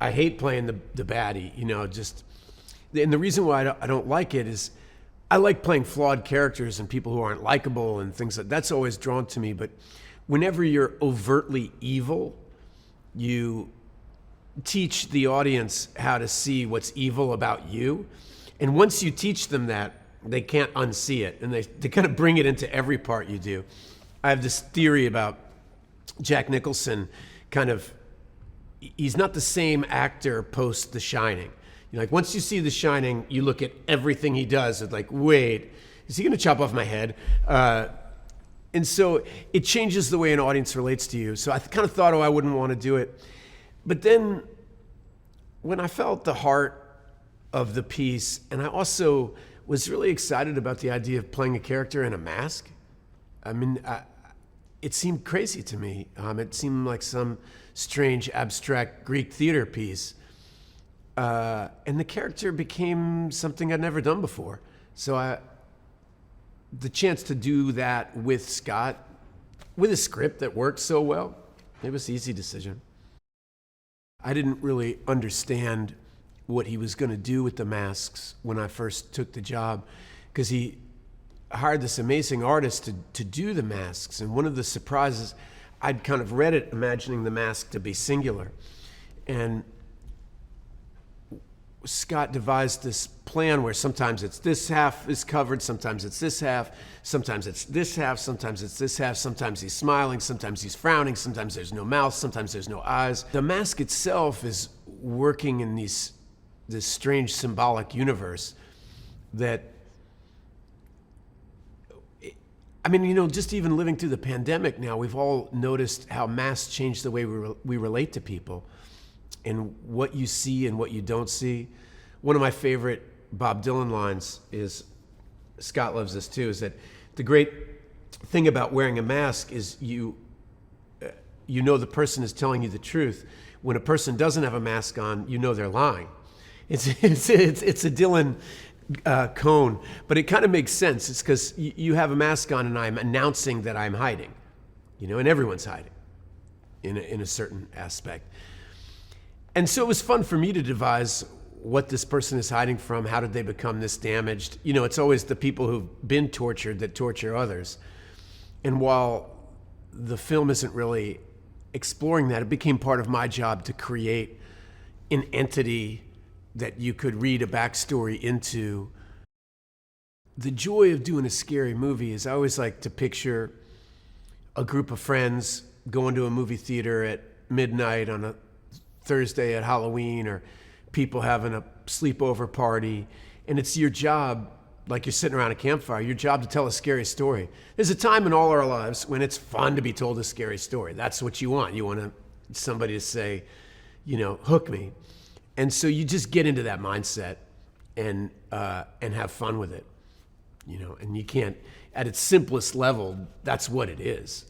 I hate playing the baddie, and the reason why I don't like it is I like playing flawed characters and people who aren't likable and things that's always drawn to me. But whenever you're overtly evil, you teach the audience how to see what's evil about you. And once you teach them that, they can't unsee it. And they kind of bring it into every part you do. I have this theory about Jack Nicholson, he's not the same actor post The Shining. Like once you see The Shining, you look at everything he does, it's like, wait, is he gonna chop off my head? And so it changes the way an audience relates to you. So I kind of thought, I wouldn't want to do it. But then when I felt the heart of the piece, and I also was really excited about the idea of playing a character in a mask. It seemed crazy to me. It seemed like some strange, abstract Greek theater piece. And the character became something I'd never done before. So the chance to do that with Scott, with a script that worked so well, it was an easy decision. I didn't really understand what he was going to do with the masks when I first took the job, because he hired this amazing artist to do the masks. And one of the surprises, I'd kind of read it imagining the mask to be singular. And Scott devised this plan where sometimes it's this half is covered, sometimes it's this half, sometimes it's this half, sometimes it's this half, sometimes he's smiling, sometimes he's frowning, sometimes there's no mouth, sometimes there's no eyes. The mask itself is working in this strange symbolic universe that, just even living through the pandemic now, we've all noticed how masks change the way we relate to people and what you see and what you don't see. One of my favorite Bob Dylan lines is, Scott loves this too, is that the great thing about wearing a mask is you know the person is telling you the truth. When a person doesn't have a mask on, you know they're lying. It's a Dylan cone, but it kind of makes sense. It's because you have a mask on and I'm announcing that I'm hiding, and everyone's hiding in a certain aspect. And so it was fun for me to devise what this person is hiding from. How did they become this damaged? It's always the people who've been tortured that torture others. And while the film isn't really exploring that, it became part of my job to create an entity that you could read a backstory into. The joy of doing a scary movie is I always like to picture a group of friends going to a movie theater at midnight on a Thursday at Halloween, or people having a sleepover party, and it's your job, like you're sitting around a campfire, your job to tell a scary story. There's a time in all our lives when it's fun to be told a scary story. That's what you want. You want somebody to say, hook me. And so you just get into that mindset and have fun with it, and you can't, at its simplest level, that's what it is.